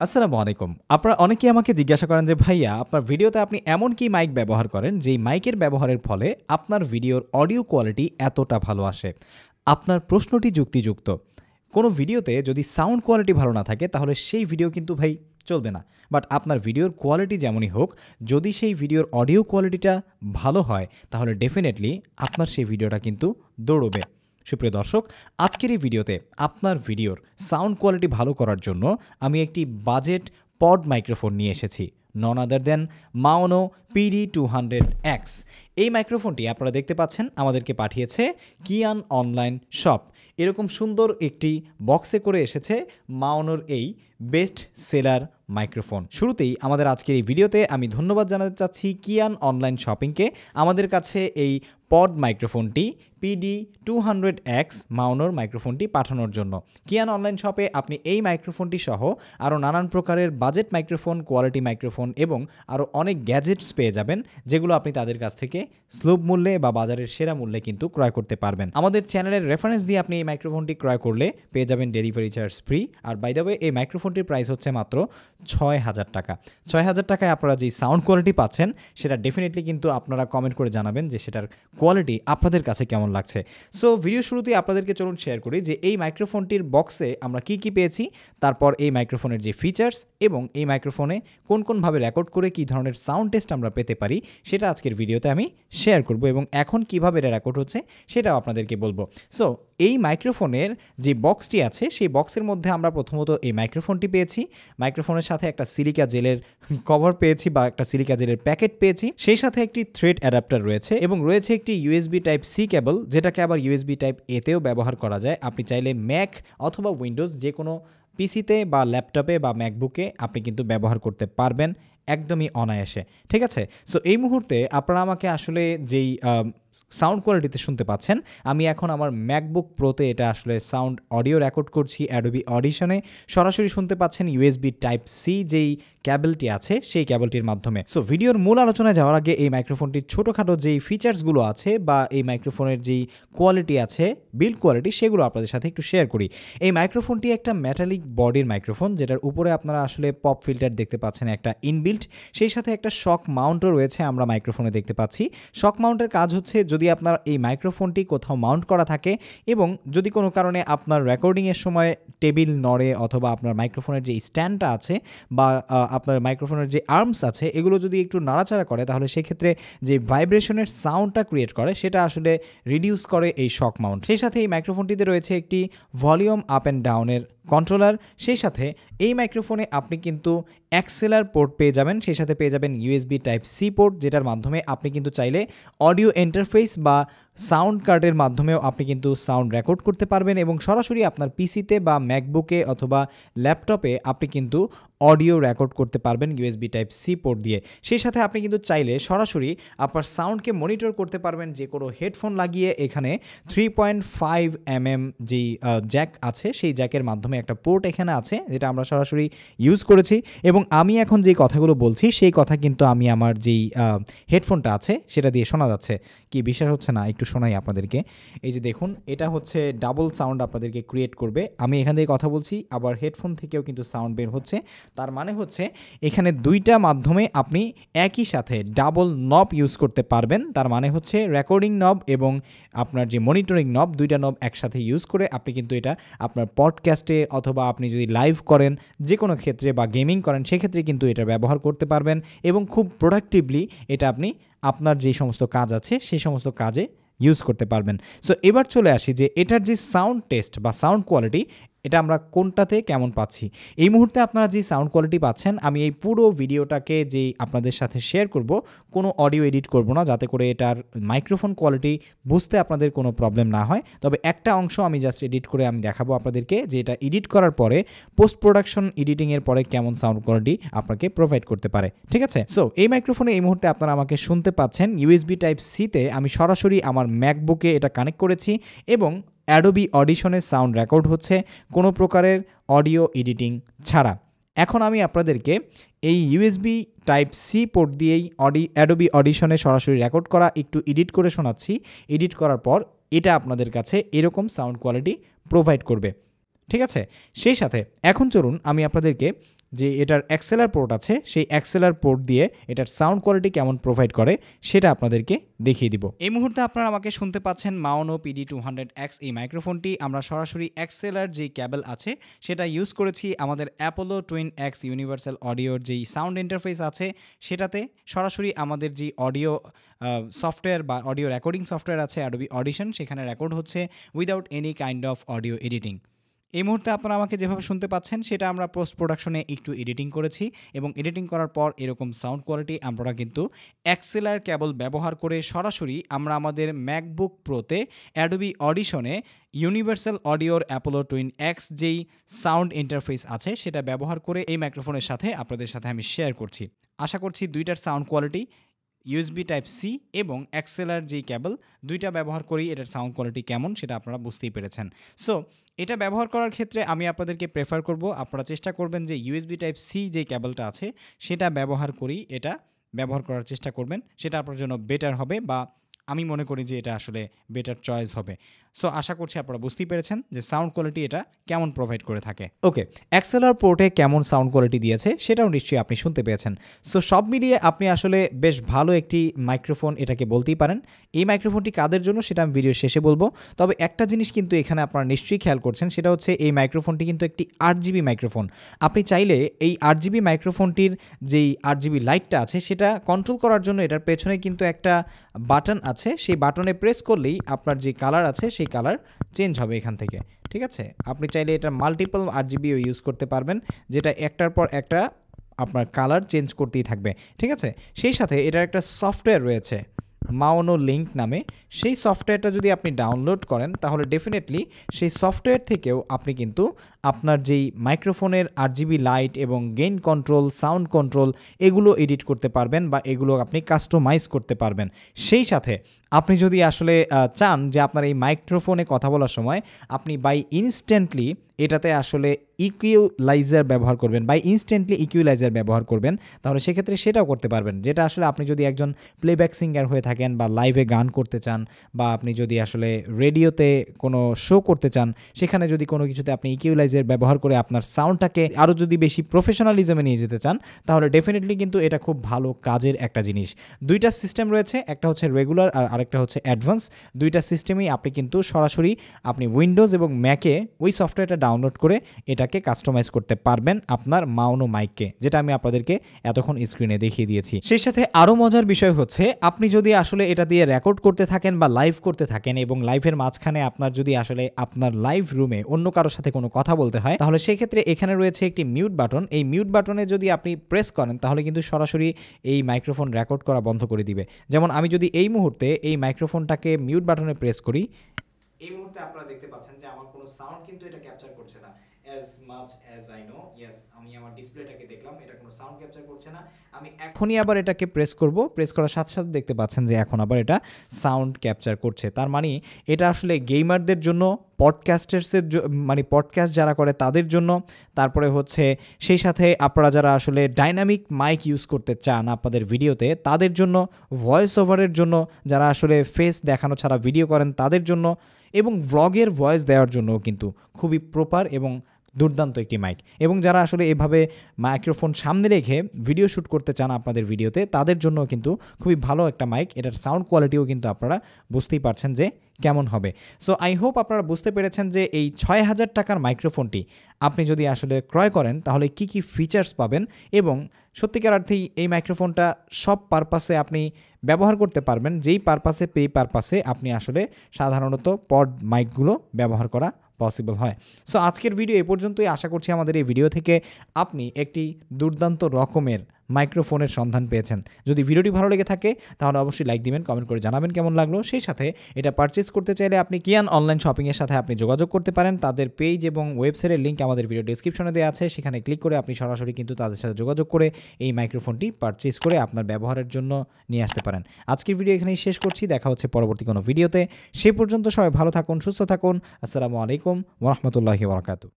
আসসালামু আলাইকুম। আপনারা অনেকেই আমাকে জিজ্ঞাসা করেন যে, "ভাইয়া আপনার ভিডিওতে আপনি এমন কি মাইক ব্যবহার করেন, যেই মাইকের ব্যবহারের ফলে আপনার ভিডিওর অডিও কোয়ালিটি এতটা ভালো আসে?" আপনার প্রশ্নটি যুক্তিযুক্ত। কোনো ভিডিওতে যদি সাউন্ড কোয়ালিটি ভালো না থাকে, তাহলে সেই ভিডিও কিন্তু ভাই চলবে না। বাট আপনার ভিডিওর কোয়ালিটি যেমনই হোক, যদি সেই ভিডিওর অডিও কোয়ালিটিটা ভালো হয়, তাহলে ডেফিনিটলি আপনার সেই ভিডিওটা কিন্তু দৌড়বে। সুপ্রিয় দর্শক, আজকের এই ভিডিওতে আপনার ভিডিওর সাউন্ড কোয়ালিটি ভালো করার জন্য আমি একটি বাজেট পড মাইক্রোফোন নিয়ে এসেছি, নন আদার দেন মাওনো PD200X। এই মাইক্রোফোনটি আপনারা দেখতে পাচ্ছেন আমাদেরকে পাঠিয়েছে কিয়ান অনলাইন শপ। এরকম সুন্দর একটি বক্সে করে এসেছে মাওনোর এই বেস্ট সেলার মাইক্রোফোন। শুরুতেই আমাদের আজকের এই ভিডিওতে আমি ধন্যবাদ জানাতে চাচ্ছি কিয়ান অনলাইন শপিংকে আমাদের কাছে এই পড মাইক্রোফোনটি PD200X মাওনোর মাইক্রোফোনটি পাঠানোর জন্য। কিয়ান অনলাইন শপে আপনি এই মাইক্রোফোনটি সহ আরও নানান প্রকারের বাজেট মাইক্রোফোন, কোয়ালিটি মাইক্রোফোন এবং আরও অনেক গ্যাজেটস পেয়ে যাবেন, যেগুলো আপনি তাদের কাছ থেকে সুলভ মূল্যে বা বাজারের সেরা মূল্যে কিন্তু ক্রয় করতে পারবেন। আমাদের চ্যানেলের রেফারেন্স দিয়ে আপনি এই মাইক্রোফোনটি ক্রয় করলে পেয়ে যাবেন ডেলিভারি চার্জ ফ্রি। আর বাই দ্য ওয়ে, এই মাইক্রোফোনটির প্রাইস হচ্ছে মাত্র ৬,০০০ টাকা। ৬,০০০ টাকায় আপনারা যেই সাউন্ড কোয়ালিটি পাচ্ছেন, সেটা ডেফিনেটলি কিন্তু আপনারা কমেন্ট করে জানাবেন যে সেটার কোয়ালিটি আপনাদের কাছে কেমন লাগছে। সো ভিডিও শুরুতেই আপনাদেরকে চলুন শেয়ার করি যে এই মাইক্রোফোনটির বক্সে আমরা কি কি পেয়েছি, তারপর এই মাইক্রোফোনের যে ফিচার্স এবং এই মাইক্রোফোনে কোনভাবে রেকর্ড করে কী ধরনের সাউন্ড টেস্ট আমরা পেতে পারি, সেটা আজকের ভিডিওতে আমি শেয়ার করব এবং এখন কিভাবে এটা রেকর্ড হচ্ছে সেটাও আপনাদেরকে বলবো। সো এই মাইক্রোফোনের যে বক্সটি আছে, সেই বক্সের মধ্যে আমরা প্রথমত এই মাইক্রোফোনটি পেয়েছি। মাইক্রোফোনের সাথে একটা সিলিকা জেলের কভার পেয়েছি বা একটা সিলিকা জেলের প্যাকেট পেয়েছি। সেই সাথে একটি থ্রেড অ্যাডাপ্টার রয়েছে এবং রয়েছে একটি USB Type-C কেবল, যেটাকে আবার USB Type-A-তেও ব্যবহার করা যায়। আপনি চাইলে ম্যাক অথবা উইন্ডোজ যে কোনো পিসিতে বা ল্যাপটপে বা ম্যাকবুকে আপনি কিন্তু ব্যবহার করতে পারবেন একদমই অনায়াসে। ঠিক আছে? সো এই মুহূর্তে আপনারা আমাকে আসলে যেই সাউন্ড কোয়ালিটিতে শুনতে পাচ্ছেন, আমি এখন আমার ম্যাকবুক প্রোতে এটা আসলে সাউন্ড অডিও রেকর্ড করছি অ্যাডোবি অডিশনে। সরাসরি শুনতে পাচ্ছেন USB Type-C যেই ক্যাবেলটি আছে, সেই ক্যাবেলটির মাধ্যমে। সো ভিডিওর মূল আলোচনায় যাওয়ার আগে এই মাইক্রোফোনটির ছোটোখাটো যেই ফিচার্সগুলো আছে বা এই মাইক্রোফোনের যেই কোয়ালিটি আছে, বিল্ড কোয়ালিটি, সেগুলো আপনাদের সাথে একটু শেয়ার করি। এই মাইক্রোফোনটি একটা মেটালিক বডির মাইক্রোফোন, যেটার উপরে আপনারা আসলে পপ ফিল্টার দেখতে পাচ্ছেন একটা ইনবিল্ট। সেই সাথে একটা শক মাউন্টও রয়েছে আমরা মাইক্রোফোনে দেখতে পাচ্ছি। শক মাউন্টের কাজ হচ্ছে, যদি আপনার এই মাইক্রোফোনটি কোথাও মাউন্ট করা থাকে এবং যদি কোনো কারণে আপনার রেকর্ডিংয়ের সময় টেবিল নড়ে অথবা আপনার মাইক্রোফোনের যে স্ট্যান্ডটা আছে বা আপনার মাইক্রোফোনের যে আর্মস আছে, এগুলো যদি একটু নাড়াচাড়া করে, তাহলে সেক্ষেত্রে যে ভাইব্রেশনের সাউন্ডটা ক্রিয়েট করে, সেটা আসলে রিডিউস করে এই শক মাউন্ট। সেই সাথে এই মাইক্রোফোনটিতে রয়েছে একটি ভলিউম আপ অ্যান্ড ডাউনের কন্ট্রোলার। সেই সাথে এই মাইক্রোফোনে আপনি কিন্তু অ্যাক্সেলার পোর্ট পেয়ে যাবেন। সেই সাথে পেয়ে যাবেন USB Type-C পোর্ট, যেটার মাধ্যমে আপনি কিন্তু চাইলে অডিও ইন্টারফেস বা সাউন্ড কার্ডের মাধ্যমেও আপনি কিন্তু সাউন্ড রেকর্ড করতে পারবেন এবং সরাসরি আপনার পিসিতে বা ম্যাকবুকে অথবা ল্যাপটপে আপনি কিন্তু অডিও রেকর্ড করতে পারবেন USB Type-C পোর্ট দিয়ে। সেই সাথে আপনি কিন্তু চাইলে সরাসরি আপনার সাউন্ডকে মনিটর করতে পারবেন যে কোনো হেডফোন লাগিয়ে। এখানে 3.5 mm যেই জ্যাক আছে, সেই জ্যাকের মাধ্যমে একটা পোর্ট এখানে আছে, যেটা আমরা সরাসরি ইউজ করেছি। এবং আমি এখন যেই কথাগুলো বলছি, সেই কথা কিন্তু আমি আমার যেই হেডফোনটা আছে সেটা দিয়ে শোনা যাচ্ছে। কি বিশ্বাস হচ্ছে না? একটু শোনাই আপনাদেরকে। এই যে দেখুন, এটা হচ্ছে ডাবল সাউন্ড আপনাদেরকে ক্রিয়েট করবে। আমি এখান থেকে কথা বলছি, আবার হেডফোন থেকেও কিন্তু সাউন্ড বের হচ্ছে। তার মানে হচ্ছে এখানে দুইটা মাধ্যমে আপনি একই সাথে ডাবল নব ইউজ করতে পারবেন। তার মানে হচ্ছে রেকর্ডিং নব এবং আপনার যে মনিটরিং নব, দুইটা নব একসাথে ইউজ করে আপনি কিন্তু এটা আপনার পডকাস্টে অথবা আপনি যদি লাইভ করেন যে কোনো ক্ষেত্রে বা গেমিং করেন, সেক্ষেত্রে কিন্তু এটা ব্যবহার করতে পারবেন এবং খুব প্রোডাক্টিভলি এটা আপনি আপনার যে সমস্ত কাজ আছে সেই সমস্ত কাজে ইউজ করতে পারবেন। সো এবার চলে আসি যে এটার যে সাউন্ড টেস্ট বা সাউন্ড কোয়ালিটি, এটা আমরা কোনটাতে কেমন পাচ্ছি। এই মুহূর্তে আপনারা যে সাউন্ড কোয়ালিটি পাচ্ছেন, আমি এই পুরো ভিডিওটাকে যেই আপনাদের সাথে শেয়ার করব, কোনো অডিও এডিট করব না, যাতে করে এটার মাইক্রোফোন কোয়ালিটি বুঝতে আপনাদের কোনো প্রবলেম না হয়। তবে একটা অংশ আমি জাস্ট এডিট করে আমি দেখাবো আপনাদেরকে যে এটা এডিট করার পরে পোস্ট প্রোডাকশন এডিটিংয়ের পরে কেমন সাউন্ড কোয়ালিটি আপনাকে প্রোভাইড করতে পারে। ঠিক আছে? সো এই মাইক্রোফোনে এই মুহূর্তে আপনারা আমাকে শুনতে পাচ্ছেন USB Type-C-তে। আমি সরাসরি আমার ম্যাকবুকে এটা কানেক্ট করেছি এবং অ্যাডোবি অডিশনের সাউন্ড রেকর্ড হচ্ছে কোনো প্রকারের অডিও এডিটিং ছাড়া। এখন আমি আপনাদেরকে এই USB Type-C পোর্ট দিয়েই অ্যাডোবি অডিশনে সরাসরি রেকর্ড করা একটু এডিট করে শোনাচ্ছি। এডিট করার পর এটা আপনাদের কাছে এরকম সাউন্ড কোয়ালিটি প্রোভাইড করবে। ঠিক আছে? সেই সাথে এখন চলুন আমি আপনাদেরকে যে এটার এক্সএলআর পোর্ট আছে সেই এক্সএলআর পোর্ট দিয়ে এটার সাউন্ড কোয়ালিটি কেমন প্রোভাইড করে সেটা আপনাদেরকে দেখিয়ে দিব। এই মুহূর্তে আপনারা আমাকে শুনতে পাচ্ছেন মাওনো PD200X এই মাইক্রোফোনটি আমরা সরাসরি এক্সএলআর যে ক্যাবেল আছে সেটা ইউজ করেছি আমাদের অ্যাপোলো টুইন এক্স ইউনিভার্সাল অডিওর যেই সাউন্ড ইন্টারফেস আছে সেটাতে সরাসরি আমাদের যে অডিও সফটওয়্যার বা অডিও রেকর্ডিং সফটওয়্যার আছে অ্যাডোবি অডিশন সেখানে রেকর্ড হচ্ছে without any kind of audio editing. এই মুহূর্তে আপনারা আমাকে যেভাবে শুনতে পাচ্ছেন সেটা আমরা পোস্ট প্রোডাকশনে একটু এডিটিং করেছি এবং এডিটিং করার পর এরকম সাউন্ড কোয়ালিটি আমরা কিন্তু এক্সএলআর কেবল ব্যবহার করে সরাসরি আমরা আমাদের ম্যাকবুক প্রোতে অ্যাডোবি অডিশনে ইউনিভার্সাল অডিওর অ্যাপোলো টুইন এক্স যেই সাউন্ড ইন্টারফেস আছে সেটা ব্যবহার করে এই মাইক্রোফোনের সাথে আপনাদের সাথে আমি শেয়ার করছি। আশা করছি দুইটার sound quality USB type C এবং এক্সএলআর যেই কেবল দুইটা ব্যবহার করেই এটার সাউন্ড কোয়ালিটি কেমন সেটা আপনারা বুঝতেই পেরেছেন। সো এটা ব্যবহার করার ক্ষেত্রে আমি আপনাদেরকে প্রেফার করব আপনারা চেষ্টা করবেন যে ইউএসবি টাইপ সি যেই কেবলটা আছে সেটা ব্যবহার করেই এটা ব্যবহার করার চেষ্টা করবেন, সেটা আপনার জন্য বেটার হবে বা আমি মনে করি যে এটা আসলে বেটার চয়েস হবে। সো আশা করছি আপনারা বুঝতেই পেরেছেন যে সাউন্ড কোয়ালিটি এটা কেমন প্রোভাইড করে থাকে। ওকে, এক্সএলআর পোর্টে কেমন সাউন্ড কোয়ালিটি দিয়েছে সেটাও নিশ্চয়ই আপনি শুনতে পেয়েছেন। সো সব মিলিয়ে আপনি আসলে বেশ ভালো একটি মাইক্রোফোন এটাকে বলতেই পারেন। এই মাইক্রোফোনটি কাদের জন্য সেটা আমি ভিডিও শেষে বলবো, তবে একটা জিনিস কিন্তু এখানে আপনারা নিশ্চয়ই খেয়াল করছেন সেটা হচ্ছে এই মাইক্রোফোনটি কিন্তু একটি 8GB মাইক্রোফোন। আপনি চাইলে এই 8GB মাইক্রোফোনটির যেই 8GB লাইটটা আছে সেটা কন্ট্রোল করার জন্য এটার পেছনে কিন্তু একটা বাটন আছে, সেই বাটনে প্রেস করলেই আপনার যে কালার আছে সেই কালার চেঞ্জ হবে এখান থেকে, ঠিক আছে? আপনি চাইলে এটা মাল্টিপল 8GBও ইউজ করতে পারবেন, যেটা একটার পর একটা আপনার কালার চেঞ্জ করতেই থাকবে, ঠিক আছে? সেই সাথে এটার একটা সফটওয়্যার রয়েছে মাওনো লিঙ্ক নামে, সেই সফটওয়্যারটা যদি আপনি ডাউনলোড করেন তাহলে ডেফিনেটলি সেই সফটওয়্যার থেকেও আপনি কিন্তু আপনার যেই মাইক্রোফোনের 8GB লাইট এবং গেইন কন্ট্রোল, সাউন্ড কন্ট্রোল এগুলো এডিট করতে পারবেন বা এগুলো আপনি কাস্টমাইজ করতে পারবেন। সেই সাথে আপনি যদি আসলে চান যে আপনার এই মাইক্রোফোনে কথা বলার সময় আপনি বাই ইনস্ট্যান্টলি এটাতে আসলে ইকুইলাইজার ব্যবহার করবেন, বাই ইনস্ট্যান্টলি ইকুইলাইজার ব্যবহার করবেন, তাহলে সেক্ষেত্রে সেটাও করতে পারবেন। যেটা আসলে আপনি যদি একজন প্লেব্যাক সিঙ্গার হয়ে থাকেন বা লাইভে গান করতে চান বা আপনি যদি আসলে রেডিওতে কোনো শো করতে চান, সেখানে যদি কোনো কিছুতে আপনি ইকুইলাইজার ব্যবহার করে আপনার সাউন্ডটাকে আরও যদি বেশি প্রফেশনালিজমে নিয়ে যেতে চান তাহলে ডেফিনেটলি কিন্তু এটা খুব ভালো কাজের একটা জিনিস। দুইটা সিস্টেম রয়েছে, একটা হচ্ছে রেগুলার আর আরেকটা হচ্ছে অ্যাডভান্স। দুইটা সিস্টেমেই আপনি কিন্তু সরাসরি আপনি উইন্ডোজ এবং ম্যাকে ওই সফটওয়্যারটা ডাউনলোড করে এটাকে কাস্টমাইজ করতে পারবেন আপনার মাওনো মাইককে, যেটা আমি আপনাদেরকে এতক্ষণ স্ক্রিনে দেখিয়ে দিয়েছি। সেই সাথে আরও মজার বিষয় হচ্ছে আপনি যদি আসলে এটা দিয়ে রেকর্ড করতে থাকেন বা লাইভ করতে থাকেন এবং লাইভের মাঝখানে আপনার যদি আসলে আপনার লাইভ রুমে অন্য কারোর সাথে কোনো কথা বলতে হয় তাহলে সেক্ষেত্রে এখানে রয়েছে একটি মিউট বাটন। এই মিউট বাটনে যদি আপনি প্রেস করেন তাহলে কিন্তু সরাসরি এই মাইক্রোফোন রেকর্ড করা বন্ধ করে দিবে। যেমন আমি যদি এই মুহূর্তে এই মাইক্রোফোনটাকে মিউট বাটনে প্রেস করি, এই মুহূর্তে আপনারা দেখতে পাচ্ছেন যে আমার কোনো সাউন্ড কিন্তু এটা ক্যাপচার করছে না। as much as I know, yes, আমি আমার ডিসপ্লেটাকে দেখলাম এটা কোনো সাউন্ড ক্যাপচার করছে না। আমি এখনই আবার এটাকে প্রেস করব, প্রেস করার সাথে সাথে দেখতে পাচ্ছেন যে এখন আবার এটা সাউন্ড ক্যাপচার করছে। তার মানে এটা আসলে গেমারদের জন্য, পডকাস্টার্সের মানে পডকাস্ট যারা করে তাদের জন্য, তারপরে হচ্ছে সেই সাথে আপনারা যারা আসলে ডাইনামিক মাইক ইউজ করতে চান আপনাদের ভিডিওতে তাদের জন্য, ভয়েস ওভারের জন্য, যারা আসলে ফেস দেখানো ছাড়া ভিডিও করেন তাদের জন্য এবং ব্লগের ভয়েস দেওয়ার জন্যও কিন্তু খুবই প্রপার এবং দুর্দান্ত একটি মাইক। এবং যারা আসলে এভাবে মাইক্রোফোন সামনে রেখে ভিডিও শ্যুট করতে চান আপনাদের ভিডিওতে তাদের জন্য কিন্তু খুবই ভালো একটা মাইক। এটার সাউন্ড কোয়ালিটিও কিন্তু আপনারা বুঝতেই পারছেন যে কেমন হবে। সো আই হোপ আপনারা বুঝতে পেরেছেন যে এই ৬,০০০ টাকার মাইক্রোফোনটি আপনি যদি আসলে ক্রয় করেন তাহলে কি কি ফিচার্স পাবেন এবং সত্যিকার অর্থেই এই মাইক্রোফোনটা সব পারপাসে আপনি ব্যবহার করতে পারবেন, যেই পারপাসে পে পারপাসে আপনি আসলে সাধারণত পড মাইকগুলো ব্যবহার করা পসিবল হয়। সো আজকের ভিডিও এ পর্যন্তই। আশা করছি আমাদের এই ভিডিও থেকে আপনি একটি দুর্দান্ত রকমের মাইক্রোফোনের সন্ধান পেয়েছেন। যদি ভিডিওটি ভালো লেগে থাকে তাহলে অবশ্যই লাইক দিবেন, কমেন্ট করে জানাবেন কেমন লাগলো। সেই সাথে এটা পারচেস করতে চাইলে আপনি কিয়ান অনলাইন শপিংয়ের সাথে আপনি যোগাযোগ করতে পারেন। তাদের পেজ এবং ওয়েবসাইটের লিঙ্ক আমাদের ভিডিও ডেসক্রিপশনে দেওয়া আছে, সেখানে ক্লিক করে আপনি সরাসরি কিন্তু তাদের সাথে যোগাযোগ করে এই মাইক্রোফোনটি পারচেস করে আপনার ব্যবহারের জন্য নিয়ে আসতে পারেন। আজকের ভিডিও এখানেই শেষ করছি, দেখা হচ্ছে পরবর্তী কোনো ভিডিওতে। সে পর্যন্ত সবাই ভালো থাকুন, সুস্থ থাকুন। আসসালামু আলাইকুম ওয়া রাহমাতুল্লাহি ওয়া বারাকাতুহু।